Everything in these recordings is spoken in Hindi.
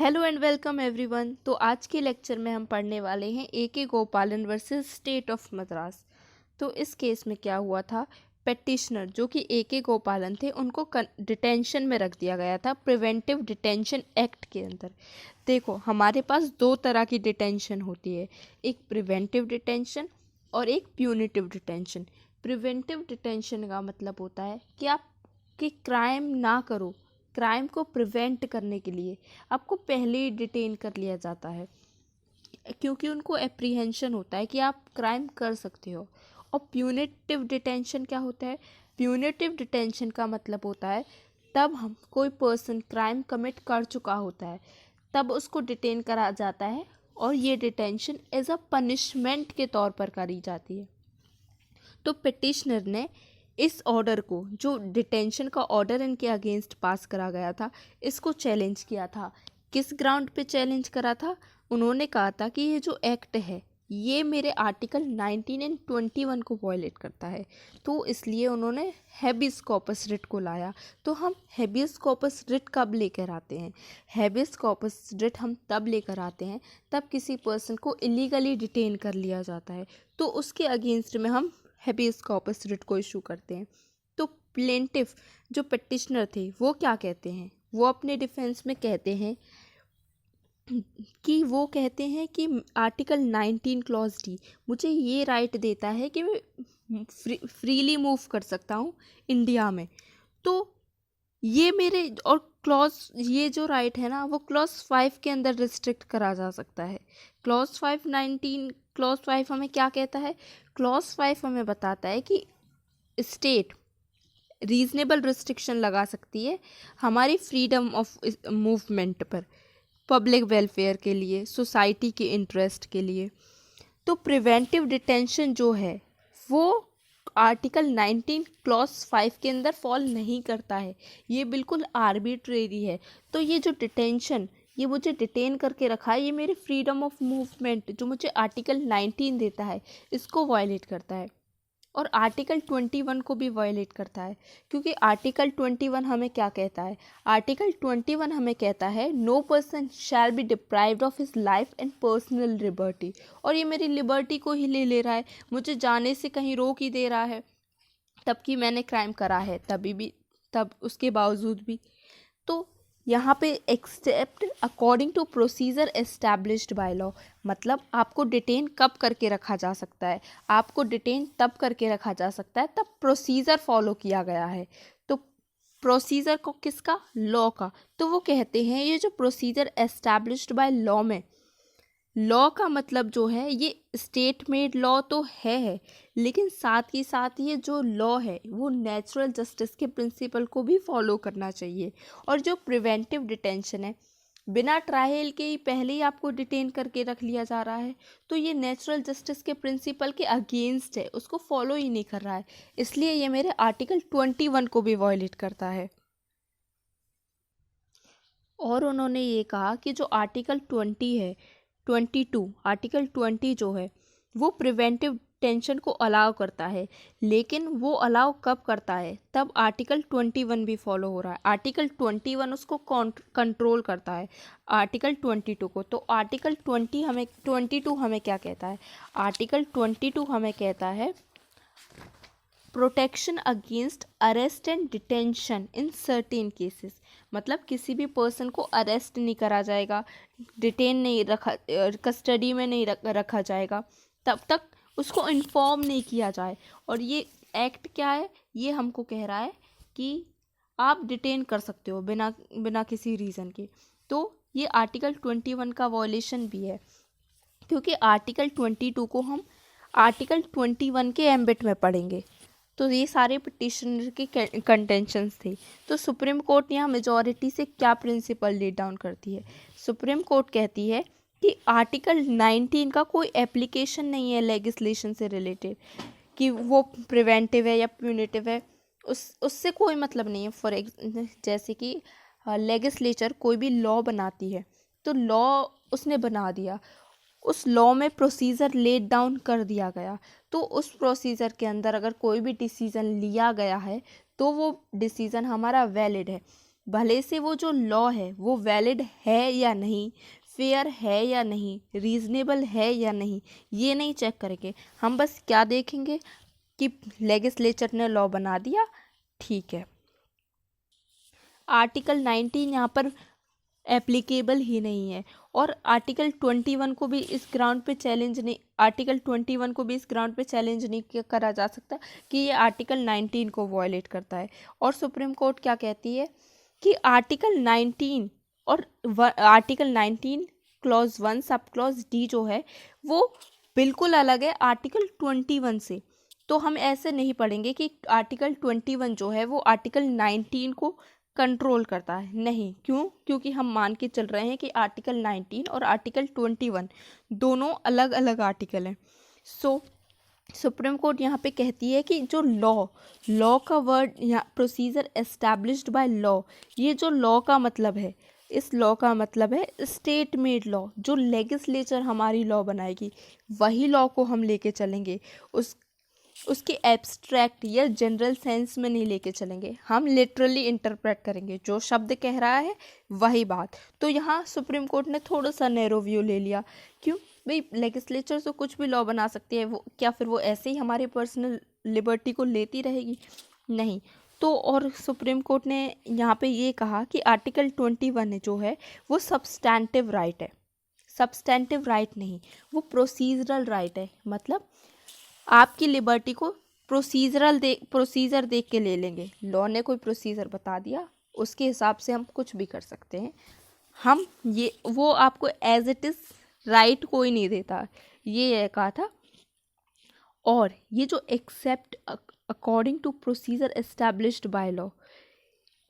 Hello and welcome everyone. तो आज के लेक्चर में हम पढ़ने वाले हैं ए.के. गोपालन वर्सेस स्टेट ऑफ मद्रास। तो इस केस में क्या हुआ था, पेटिशनर जो कि ए.के. गोपालन थे उनको डिटेंशन में रख दिया गया था प्रिवेंटिव डिटेंशन एक्ट के अंदर। देखो, हमारे पास दो तरह की डिटेंशन होती है, एक प्रिवेंटिव डिटेंशन और एक प्यूनिटिव डिटेंशन। प्रिवेंटिव डिटेंशन का मतलब होता है कि आप कि क्राइम ना करो, क्राइम को प्रिवेंट करने के लिए आपको पहले ही डिटेन कर लिया जाता है, क्योंकि उनको एप्रीहेंशन होता है कि आप क्राइम कर सकते हो। और प्यूनिटिव डिटेंशन क्या होता है? प्यूनिटिव डिटेंशन का मतलब होता है तब हम कोई पर्सन क्राइम कमिट कर चुका होता है तब उसको डिटेन करा जाता है, और ये डिटेंशन एज अ पनिशमेंट के तौर पर करी जाती है। तो पिटिशनर ने इस ऑर्डर को, जो डिटेंशन का ऑर्डर इनके अगेंस्ट पास करा गया था, इसको चैलेंज किया था। किस ग्राउंड पे चैलेंज करा था? उन्होंने कहा था कि ये जो एक्ट है ये मेरे आर्टिकल 19 एंड 21 को वायलेट करता है। तो इसलिए उन्होंने हेबियस कॉर्पस रिट को लाया। तो हम हेबियस कॉर्पस रिट कब लेकर आते हैं? हेबियस कॉर्पस रिट हम तब लेकर आते हैं तब किसी पर्सन को इलीगली डिटेन कर लिया जाता है, तो उसके अगेंस्ट में हम हेबियस कॉर्पस रिट को इशू करते हैं। तो प्लेंटिफ जो पिटिशनर थे वो क्या कहते हैं? वो अपने डिफेंस में कहते हैं कि आर्टिकल 19 क्लॉज डी मुझे ये राइट देता है कि मैं फ्रीली मूव कर सकता हूँ इंडिया में। तो ये मेरे और ये जो राइट है ना, वो क्लॉज 5 के अंदर रिस्ट्रिक्ट करा जा सकता है। क्लॉज 5 हमें क्या कहता है? क्लॉज 5 हमें बताता है कि स्टेट रीजनेबल रिस्ट्रिक्शन लगा सकती है हमारी फ्रीडम ऑफ मूवमेंट पर, पब्लिक वेलफेयर के लिए, सोसाइटी के इंटरेस्ट के लिए। तो प्रिवेंटिव डिटेंशन जो है वो आर्टिकल 19 क्लॉज 5 के अंदर फॉल नहीं करता है, ये बिल्कुल आर्बिट्रेरी है। तो ये जो डिटेंशन, ये मुझे डिटेन करके रखा है, ये मेरी फ्रीडम ऑफ मूवमेंट जो मुझे आर्टिकल 19 देता है इसको वायलेट करता है, और आर्टिकल 21 को भी वायलेट करता है। क्योंकि आर्टिकल 21 हमें क्या कहता है? आर्टिकल 21 हमें कहता है no person shall be deprived of his life and personal liberty. और ये मेरी लिबर्टी को ही ले रहा है, मुझे जाने से कहीं रोक ही दे रहा है, तब कि मैंने क्राइम करा है तब उसके बावजूद भी। तो यहाँ पे except according to procedure established by law, मतलब आपको डिटेन कब करके रखा जा सकता है? आपको डिटेन तब करके रखा जा सकता है तब प्रोसीजर फॉलो किया गया है। तो प्रोसीजर को किसका? लॉ का। तो वो कहते हैं ये जो प्रोसीजर एस्टैब्लिश्ड बाय लॉ में, लॉ का मतलब जो है ये स्टेट मेड लॉ तो है, लेकिन साथ ही साथ ये जो लॉ है वो नेचुरल जस्टिस के प्रिंसिपल को भी फॉलो करना चाहिए। और जो प्रिवेंटिव डिटेंशन है, बिना ट्रायल के ही पहले ही आपको डिटेन करके रख लिया जा रहा है, तो ये नेचुरल जस्टिस के प्रिंसिपल के अगेंस्ट है, उसको फॉलो ही नहीं कर रहा है, इसलिए ये मेरे आर्टिकल 21 को भी वायलेट करता है। और उन्होंने ये कहा कि जो आर्टिकल 20 जो है वो प्रिवेंटिव टेंशन को अलाउ करता है, लेकिन वो अलाउ कब करता है? तब आर्टिकल 21 भी फॉलो हो रहा है। आर्टिकल 21 उसको कंट्रोल करता है आर्टिकल 22 को। तो आर्टिकल 22 हमें क्या कहता है? आर्टिकल 22 हमें कहता है protection against arrest and detention in certain cases. मतलब किसी भी पर्सन को अरेस्ट नहीं करा जाएगा, डिटेन नहीं रखा, कस्टडी में नहीं रखा जाएगा तब तक उसको इन्फॉर्म नहीं किया जाए। और ये एक्ट क्या है? ये हमको कह रहा है कि आप डिटेन कर सकते हो बिना बिना किसी रीज़न के। तो ये आर्टिकल 21 का वॉयलेशन भी है, क्योंकि आर्टिकल 22 को हम आर्टिकल 21 के एम्बिट में पढ़ेंगे। तो ये सारे पिटिशनर के कंटेंशंस थे। तो सुप्रीम कोर्ट यहाँ मेजॉरिटी से क्या प्रिंसिपल लेट डाउन करती है? सुप्रीम कोर्ट कहती है कि आर्टिकल 19 का कोई एप्लीकेशन नहीं है लेजिस्लेशन से रिलेटेड, कि वो प्रिवेंटिव है या प्यूनिटिव है, उससे कोई मतलब नहीं है। जैसे कि लेजिस्लेचर कोई भी लॉ बनाती है, तो लॉ उसने बना दिया, उस लॉ में प्रोसीजर लेट डाउन कर दिया गया, तो उस प्रोसीजर के अंदर अगर कोई भी डिसीज़न लिया गया है तो वो डिसीज़न हमारा वैलिड है। भले से वो जो लॉ है वो वैलिड है या नहीं, फेयर है या नहीं, रीजनेबल है या नहीं, ये नहीं चेक करेंगे। हम बस क्या देखेंगे कि लेजिस्लेचर ने लॉ बना दिया, ठीक है। आर्टिकल 19 यहाँ पर एप्लीकेबल ही नहीं है, और आर्टिकल 21 को भी इस ग्राउंड पे चैलेंज नहीं, आर्टिकल 21 को भी इस ग्राउंड पे चैलेंज नहीं करा जा सकता कि ये आर्टिकल 19 को वायलेट करता है। और सुप्रीम कोर्ट क्या कहती है कि आर्टिकल 19 और article 19 clause 1 sub clause D जो है वो बिल्कुल अलग है आर्टिकल 21 से। तो हम ऐसे नहीं पढ़ेंगे कि आर्टिकल 21 जो है वो आर्टिकल 19 को कंट्रोल करता है, नहीं। क्यों? क्योंकि हम मान के चल रहे हैं कि आर्टिकल 19 और आर्टिकल 21 दोनों अलग अलग आर्टिकल हैं। सो सुप्रीम कोर्ट यहाँ पे कहती है कि जो लॉ का वर्ड यहाँ प्रोसीजर एस्टैब्लिश्ड बाय लॉ, ये जो लॉ का मतलब है, इस लॉ का मतलब है स्टेट मेड लॉ। जो लेजिस्लेचर हमारी लॉ बनाएगी वही लॉ को हम लेके चलेंगे, उसके एब्स्ट्रैक्ट या जनरल सेंस में नहीं लेके चलेंगे, हम लिटरली इंटरप्रेट करेंगे, जो शब्द कह रहा है वही बात। तो यहाँ सुप्रीम कोर्ट ने थोड़ा सा नैरो व्यू ले लिया। क्यों भाई? लेजिस्लेचर तो कुछ भी लॉ बना सकती है, वो क्या फिर वो ऐसे ही हमारी पर्सनल लिबर्टी को लेती रहेगी? नहीं। तो और सुप्रीम कोर्ट ने यहाँ पे ये कहा कि आर्टिकल 21 जो है वो सब्सटैंटिव राइट है, सब्सटैंटिव राइट नहीं, वो प्रोसीजरल राइट है। मतलब आपकी लिबर्टी को प्रोसीजर देख के ले लेंगे। लॉ ने कोई प्रोसीजर बता दिया, उसके हिसाब से हम कुछ भी कर सकते हैं। हम ये वो आपको एज इट इज़ राइट कोई नहीं देता, ये कहा था। और ये जो except according to procedure established by law,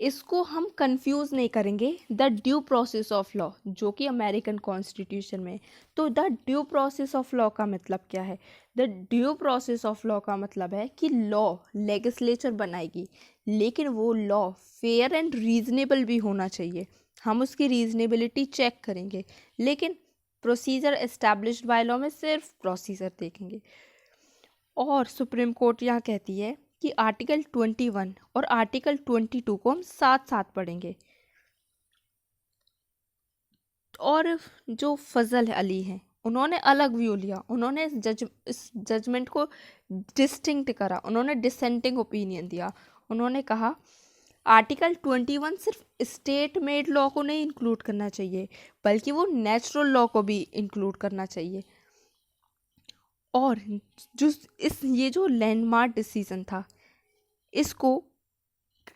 इसको हम कंफ्यूज नहीं करेंगे the due process of law, जो कि अमेरिकन कॉन्स्टिट्यूशन में। तो the due process of law का मतलब क्या है? The due process of law का मतलब है कि लॉ लेजिस्लेचर बनाएगी, लेकिन वो लॉ फेयर एंड रीजनेबल भी होना चाहिए। हम उसकी रीजनेबिलिटी चेक करेंगे, लेकिन प्रोसीजर एस्टैब्लिश्ड बाय लॉ में सिर्फ प्रोसीजर देखेंगे। और सुप्रीम कोर्ट यहाँ कहती है कि आर्टिकल 21 और आर्टिकल 22 को हम साथ साथ पढ़ेंगे। और जो फजल अली हैं उन्होंने अलग व्यू लिया, उन्होंने इस जजमेंट को डिस्टिंक्ट करा, उन्होंने डिसेंटिंग ओपिनियन दिया। उन्होंने कहा आर्टिकल 21 सिर्फ स्टेट मेड लॉ को नहीं इंक्लूड करना चाहिए, बल्कि वो नेचुरल लॉ को भी इंक्लूड करना चाहिए। और ये जो लैंडमार्क डिसीजन था, इसको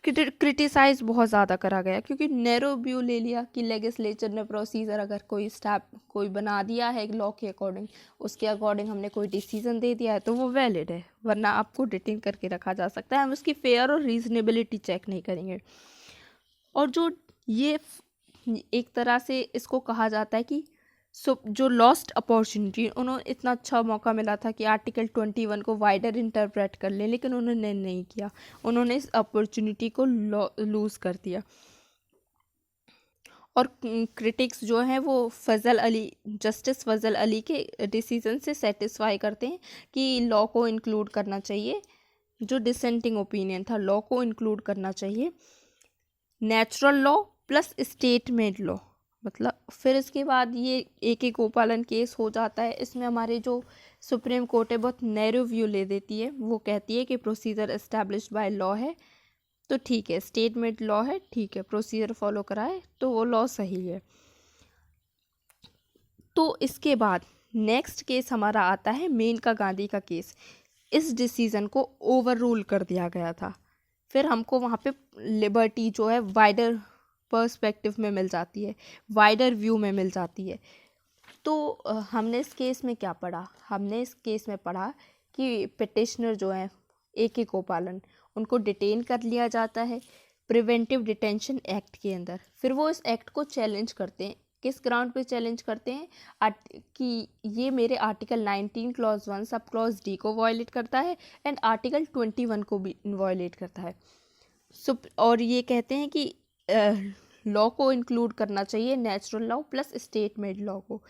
क्रिटिसाइज बहुत ज़्यादा करा गया, क्योंकि नैरो व्यू ले लिया कि लेजिस्लेचर ने प्रोसीजर अगर कोई स्टेप कोई बना दिया है लॉ के अकॉर्डिंग, उसके अकॉर्डिंग हमने कोई डिसीजन दे दिया है तो वो वैलिड है, वरना आपको डिटेन करके रखा जा सकता है। हम उसकी फेयर और रीजनेबिलिटी चेक नहीं करेंगे। और जो ये एक तरह से इसको कहा जाता है कि जो लॉस्ट अपॉर्चुनिटी, उन्होंने इतना अच्छा मौका मिला था कि आर्टिकल 21 को वाइडर इंटरप्रेट कर लें, लेकिन उन्होंने नहीं किया, उन्होंने इस अपॉर्चुनिटी को लूज़ कर दिया। और क्रिटिक्स जो हैं वो जस्टिस फजल अली के डिसीजन से सेटिस्फाई करते हैं कि लॉ को इंक्लूड करना चाहिए। जो डिसेंटिंग ओपिनियन था, लॉ को इंक्लूड करना चाहिए, natural law plus state made law. मतलब फिर इसके बाद ये AK गोपालन केस हो जाता है। इसमें हमारे जो सुप्रीम कोर्ट है बहुत नैरो व्यू ले देती है, वो कहती है कि प्रोसीजर एस्टैब्लिश्ड बाय लॉ है तो ठीक है, स्टेट मेड लॉ है, ठीक है, प्रोसीजर फॉलो कराए तो वो लॉ सही है। तो इसके बाद नेक्स्ट केस हमारा आता है मेनका गांधी का केस। इस डिसीज़न को ओवर रूल कर दिया गया था। फिर हमको वहाँ पे लिबर्टी जो है वाइडर पर्सपेक्टिव में मिल जाती है, वाइडर व्यू में मिल जाती है। तो हमने इस केस में क्या पढ़ा? हमने इस केस में पढ़ा कि पिटिशनर जो हैं AK गोपालन, उनको डिटेन कर लिया जाता है प्रिवेंटिव डिटेंशन एक्ट के अंदर। फिर वो इस एक्ट को चैलेंज करते हैं। किस ग्राउंड पे चैलेंज करते हैं? कि ये मेरे article 19 clause 1 sub clause D को वायलेट करता है एंड आर्टिकल 21 को भी वायलेट करता है। और ये कहते हैं कि लॉ को इंक्लूड करना चाहिए, natural law plus state made law को।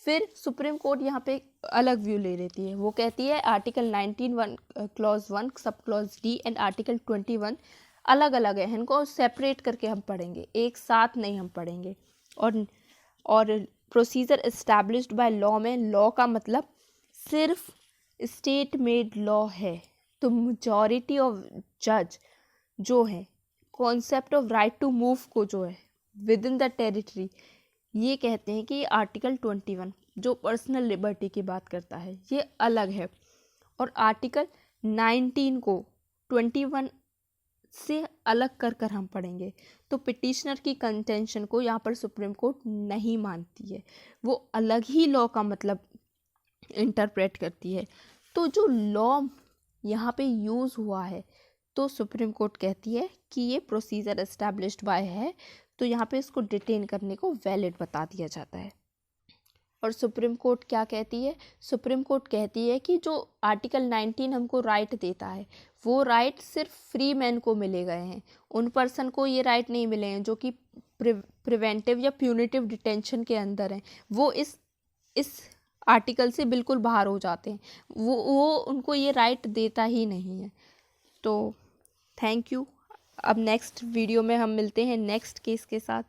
फिर सुप्रीम कोर्ट यहाँ पे अलग व्यू ले लेती है, वो कहती है article 19 clause 1 sub clause D and article 21 अलग अलग है, इनको सेपरेट करके हम पढ़ेंगे, एक साथ नहीं हम पढ़ेंगे। और प्रोसीजर इस्टेब्लिश्ड बाय लॉ में लॉ का मतलब सिर्फ स्टेट मेड लॉ है। तो मेजॉरिटी ऑफ जज जो है concept of right to move को जो है विद इन द टेरिटरी, ये कहते हैं कि आर्टिकल 21 जो पर्सनल लिबर्टी की बात करता है ये अलग है, और आर्टिकल 19 को 21 से अलग कर कर हम पढ़ेंगे। तो पिटिशनर की कंटेंशन को यहाँ पर सुप्रीम कोर्ट नहीं मानती है, वो अलग ही लॉ का मतलब इंटरप्रेट करती है। तो जो लॉ यहाँ पे यूज़ हुआ है तो सुप्रीम कोर्ट कहती है कि ये प्रोसीजर एस्टैब्लिश्ड बाय है, तो यहाँ पे इसको डिटेन करने को वैलिड बता दिया जाता है। और सुप्रीम कोर्ट क्या कहती है? सुप्रीम कोर्ट कहती है कि जो आर्टिकल 19 हमको राइट देता है वो राइट सिर्फ फ्री मैन को मिले गए हैं, उन पर्सन को ये राइट नहीं मिले हैं जो कि प्रिवेंटिव या प्यूनिटिव डिटेंशन के अंदर हैं, वो इस आर्टिकल से बिल्कुल बाहर हो जाते हैं, वो उनको ये राइट देता ही नहीं है। तो थैंक यू। अब नेक्स्ट वीडियो में हम मिलते हैं नेक्स्ट केस के साथ।